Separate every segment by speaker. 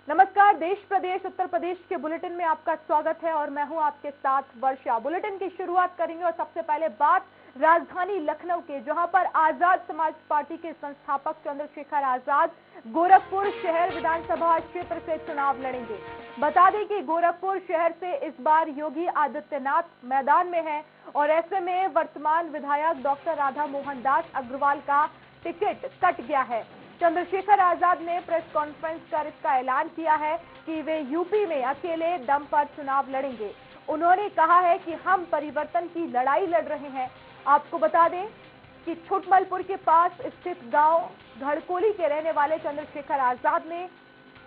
Speaker 1: नमस्कार, देश प्रदेश उत्तर प्रदेश के बुलेटिन में आपका स्वागत है और मैं हूं आपके साथ वर्षा। बुलेटिन की शुरुआत करेंगे और सबसे पहले बात राजधानी लखनऊ के, जहां पर आजाद समाज पार्टी के संस्थापक चंद्रशेखर आजाद गोरखपुर शहर विधानसभा क्षेत्र से चुनाव लड़ेंगे। बता दें कि गोरखपुर शहर से इस बार योगी आदित्यनाथ मैदान में हैं और ऐसे में वर्तमान विधायक डॉक्टर राधा मोहन दास अग्रवाल का टिकट कट गया है। चंद्रशेखर आजाद ने प्रेस कॉन्फ्रेंस कर इसका ऐलान किया है कि वे यूपी में अकेले दम पर चुनाव लड़ेंगे। उन्होंने कहा है कि हम परिवर्तन की लड़ाई लड़ रहे हैं। आपको बता दें कि छुटमलपुर के पास स्थित गांव घड़कोली के रहने वाले चंद्रशेखर आजाद ने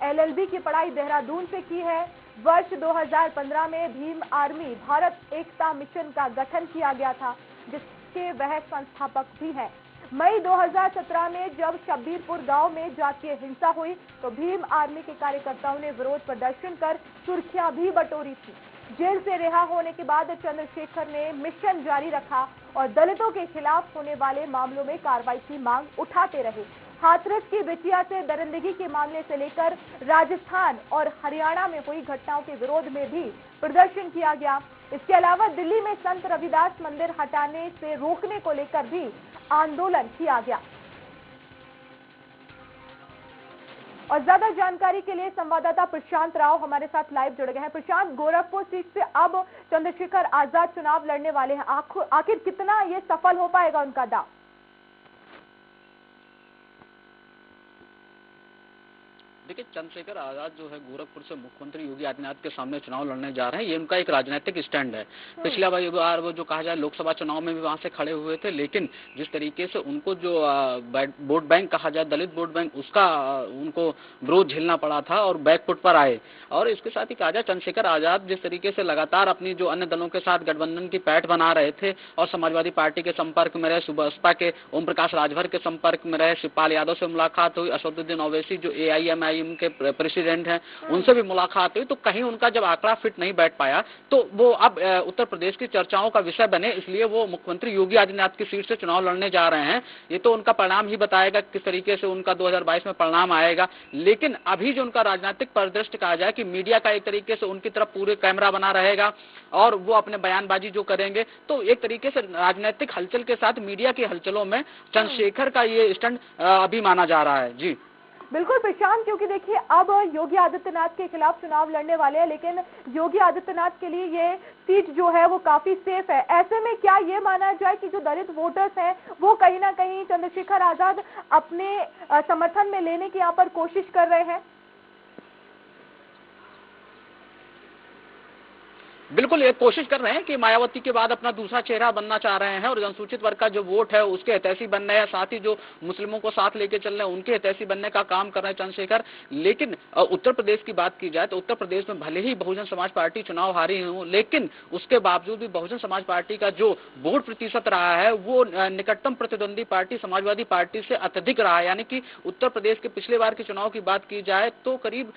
Speaker 1: एलएलबी की पढ़ाई देहरादून से की है। वर्ष 2015 में भीम आर्मी भारत एकता मिशन का गठन किया गया था, जिसके वह संस्थापक भी हैं। मई 2017 में जब शब्बीरपुर गांव में जातीय हिंसा हुई तो भीम आर्मी के कार्यकर्ताओं ने विरोध प्रदर्शन कर सुर्खियां भी बटोरी थी। जेल से रिहा होने के बाद चंद्रशेखर ने मिशन जारी रखा और दलितों के खिलाफ होने वाले मामलों में कार्रवाई की मांग उठाते रहे। हाथरस की बिटिया से दरिंदगी के मामले से लेकर राजस्थान और हरियाणा में हुई घटनाओं के विरोध में भी प्रदर्शन किया गया। इसके अलावा दिल्ली में संत रविदास मंदिर हटाने से रोकने को लेकर भी आंदोलन किया गया। और ज्यादा जानकारी के लिए संवाददाता प्रशांत राव हमारे साथ लाइव जुड़ गए हैं। प्रशांत, गोरखपुर सीट से अब चंद्रशेखर आजाद चुनाव लड़ने वाले हैं, आखिर कितना ये सफल हो पाएगा उनका दांव?
Speaker 2: देखिए, चंद्रशेखर आजाद जो है गोरखपुर से मुख्यमंत्री योगी आदित्यनाथ के सामने चुनाव लड़ने जा रहे हैं। ये उनका एक राजनीतिक स्टैंड है। पिछला बार वो जो कहा जाए लोकसभा चुनाव में भी वहां से खड़े हुए थे, लेकिन जिस तरीके से उनको जो वोट बैंक कहा जाए, दलित वोट बैंक, उसका उनको विरोध झेलना पड़ा था और बैकफुट पर आए। और इसके साथ ही कहा जाए चंद्रशेखर आजाद जिस तरीके से लगातार अपनी जो अन्य दलों के साथ गठबंधन की पैठ बना रहे थे और समाजवादी पार्टी के संपर्क में रहे, बसपा के ओम प्रकाश राजभर के संपर्क में रहे, शिवपाल यादव से मुलाकात हुई, असदुद्दीन ओवैसी जो AIMIM के प्रेसिडेंट हैं उनसे भी मुलाकात हुई, तो कहीं उनका जब आंकड़ा फिट नहीं बैठ पाया तो वो अब उत्तर प्रदेश की चर्चाओं का विषय बने, इसलिए वो मुख्यमंत्री योगी आदित्यनाथ की सीट से चुनाव लड़ने जा रहे हैं। ये तो उनका परिणाम ही बताएगा किस तरीके से उनका 2022 में परिणाम आएगा। लेकिन अभी जो उनका राजनीतिक परिदृश्य कहा जाए कि मीडिया का एक तरीके से उनकी तरफ पूरे कैमरा बना रहेगा और वो अपने बयानबाजी जो करेंगे, तो एक तरीके से राजनीतिक हलचल के साथ मीडिया की हलचलों में चंद्रशेखर का ये स्टैंड अभी माना जा रहा है। जी
Speaker 1: बिल्कुल प्रशांत, क्योंकि देखिए अब योगी आदित्यनाथ के खिलाफ चुनाव लड़ने वाले हैं, लेकिन योगी आदित्यनाथ के लिए ये सीट जो है वो काफी सेफ है। ऐसे में क्या ये माना जाए कि जो दलित वोटर्स हैं वो कहीं ना कहीं चंद्रशेखर आजाद अपने समर्थन में लेने की यहाँ पर कोशिश कर रहे हैं?
Speaker 2: बिल्कुल, ये कोशिश कर रहे हैं कि मायावती के बाद अपना दूसरा चेहरा बनना चाह रहे हैं और अनुसूचित वर्ग का जो वोट है उसके हितैषी बनने हैं, साथ ही जो मुस्लिमों को साथ लेके चल रहे हैं उनके हितैषी बनने का काम कर रहे हैं चंद्रशेखर। लेकिन उत्तर प्रदेश की बात की जाए तो उत्तर प्रदेश में भले ही बहुजन समाज पार्टी चुनाव हारी हो, लेकिन उसके बावजूद भी बहुजन समाज पार्टी का जो वोट प्रतिशत रहा है वो निकटतम प्रतिद्वंदी पार्टी समाजवादी पार्टी से अत्यधिक रहा है। यानी कि उत्तर प्रदेश के पिछले बार के चुनाव की बात की जाए तो करीब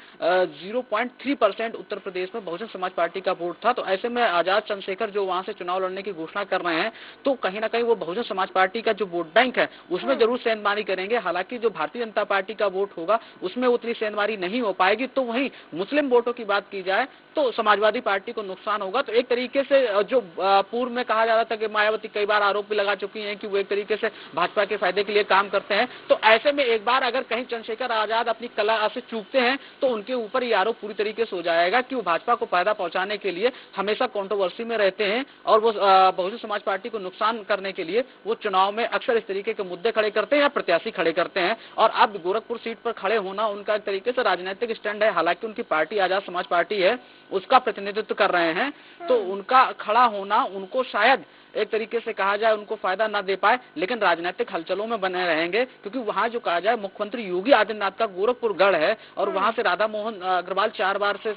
Speaker 2: 0.3% उत्तर प्रदेश में बहुजन समाज पार्टी का वोट था। तो ऐसे में आजाद चंद्रशेखर जो वहां से चुनाव लड़ने की घोषणा कर रहे हैं तो कहीं ना कहीं वो बहुजन समाज पार्टी का जो वोट बैंक है उसमें जरूर सेंधमारी करेंगे। हालांकि जो भारतीय जनता पार्टी का वोट होगा उसमें उतनी सेंधमारी नहीं हो पाएगी। तो वहीं मुस्लिम वोटों की बात की जाए तो समाजवादी पार्टी को नुकसान होगा। तो एक तरीके से जो पूर्व में कहा जा रहा था कि मायावती कई बार आरोप भी लगा चुकी हैं कि वो एक तरीके से भाजपा के फायदे के लिए काम करते हैं, तो ऐसे में एक बार अगर कहीं चंद्रशेखर आजाद अपनी कला से चूकते हैं तो उनके ऊपर ये आरोप पूरी तरीके से हो जाएगा कि वो भाजपा को फायदा पहुंचाने के लिए हमेशा कंट्रोवर्सी में रहते हैं और वो बहुजन समाज पार्टी को नुकसान करने के लिए वो चुनाव में अक्सर इस तरीके के मुद्दे खड़े करते हैं या प्रत्याशी खड़े करते हैं। और अब गोरखपुर सीट पर खड़े होना उनका एक तरीके से राजनीतिक स्टैंड है। हालांकि उनकी पार्टी आजाद समाज पार्टी है, उसका प्रतिनिधित्व कर रहे हैं, तो उनका खड़ा होना उनको शायद एक तरीके से कहा जाए उनको फायदा ना दे पाए, लेकिन राजनीतिक हलचलों में बने रहेंगे क्योंकि वहां जो कहा जाए मुख्यमंत्री योगी आदित्यनाथ का गोरखपुर गढ़ है और वहां से राधा मोहन अग्रवाल 4 बार से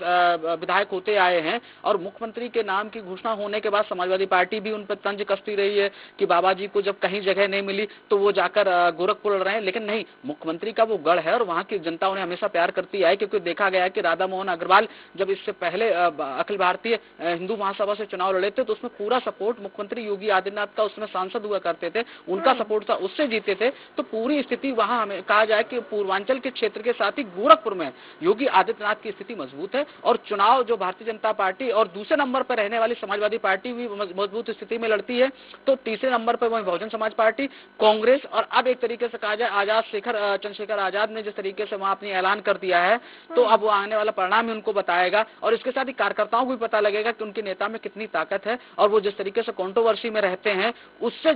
Speaker 2: विधायक होते आए हैं और मुख्यमंत्री के नाम की घोषणा होने के बाद समाजवादी पार्टी भी उन पर तंज कसती रही है कि बाबा जी को जब कहीं जगह नहीं मिली तो वो जाकर गोरखपुर लड़ रहे हैं। लेकिन नहीं, मुख्यमंत्री का वो गढ़ है और वहां की जनता उन्हें हमेशा प्यार करती है क्योंकि देखा गया है कि राधा मोहन अग्रवाल जब इससे पहले अखिल भारतीय हिंदू महासभा से चुनाव लड़े थे तो उसमें पूरा सपोर्ट मुख्यमंत्री योगी आदित्यनाथ का उसमें सांसद हुआ करते थे, उनका सपोर्ट था, उससे जीते थे। तो पूरी स्थिति वहां हमें कहा जाए कि पूर्वांचल के क्षेत्र के साथ ही गोरखपुर में योगी आदित्यनाथ की स्थिति मजबूत है और चुनाव जो भारतीय जनता पार्टी और दूसरे नंबर पर रहने वाली समाजवादी पार्टी भी मजबूत स्थिति में लड़ती है, तो तीसरे नंबर पर वही बहुजन समाज पार्टी, कांग्रेस और अब एक तरीके से कहा जाए चंद्रशेखर आजाद ने जिस तरीके से वहां अपनी ऐलान कर दिया है, तो अब वो आने वाला परिणाम ही उनको बताएगा और इसके साथ ही कार्यकर्ताओं को भी पता लगेगा कि उनके नेता में कितनी ताकत है और वो जिस तरीके से कंट्रोवर्सी में रहते हैं उससे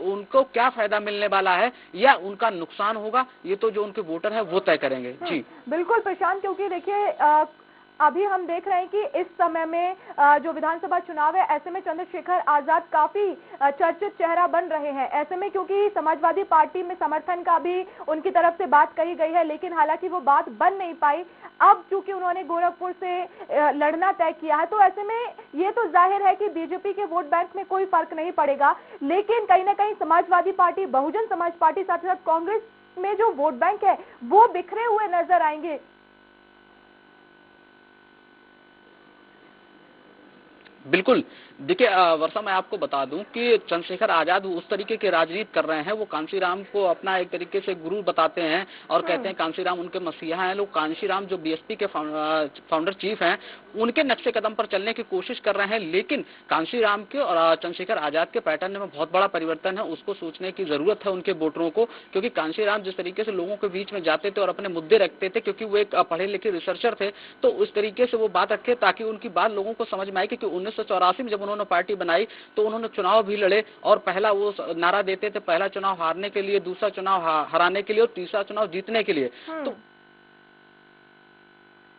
Speaker 2: उनको क्या फायदा मिलने वाला है या उनका नुकसान होगा, ये तो जो उनके वोटर है वो तय करेंगे। जी
Speaker 1: बिल्कुल प्रशांत, क्योंकि देखिए अभी हम देख रहे हैं कि इस समय में जो विधानसभा चुनाव है, ऐसे में चंद्रशेखर आजाद काफी चर्चित चेहरा बन रहे हैं। ऐसे में क्योंकि समाजवादी पार्टी में समर्थन का भी उनकी तरफ से बात कही गई है, लेकिन हालांकि वो बात बन नहीं पाई। अब चूंकि उन्होंने गोरखपुर से लड़ना तय किया है, तो ऐसे में ये तो जाहिर है कि बीजेपी के वोट बैंक में कोई फर्क नहीं पड़ेगा, लेकिन कहीं ना कहीं समाजवादी पार्टी, बहुजन समाज पार्टी, साथ ही साथ कांग्रेस में जो वोट बैंक है वो बिखरे हुए नजर आएंगे।
Speaker 2: बिल्कुल, देखिए वर्षा, मैं आपको बता दूं कि चंद्रशेखर आजाद उस तरीके की राजनीति कर रहे हैं, वो कांशीराम को अपना एक तरीके से गुरु बताते हैं और कहते हैं कांशीराम उनके मसीहा हैं। लोग कांशीराम जो बीएसपी के फाउंडर चीफ हैं, उनके नक्शे कदम पर चलने की कोशिश कर रहे हैं, लेकिन कांशीराम के और चंद्रशेखर आजाद के पैटर्न में बहुत बड़ा परिवर्तन है। उसको सोचने की जरूरत है उनके वोटरों को, क्योंकि कांशीराम जिस तरीके से लोगों के बीच में जाते थे और अपने मुद्दे रखते थे, क्योंकि वो एक पढ़े लिखे रिसर्चर थे, तो उस तरीके से वो बात रखे ताकि उनकी बात लोगों को समझ में आए। क्योंकि 1984 में जब उन्होंने पार्टी बनाई तो उन्होंने चुनाव भी लड़े और पहला वो नारा देते थे, पहला चुनाव हारने के लिए, दूसरा चुनाव हराने के लिए और तीसरा चुनाव जीतने के लिए। तो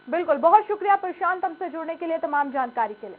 Speaker 1: बिल्कुल, बहुत शुक्रिया प्रशांत हमसे जुड़ने के लिए, तमाम जानकारी के लिए।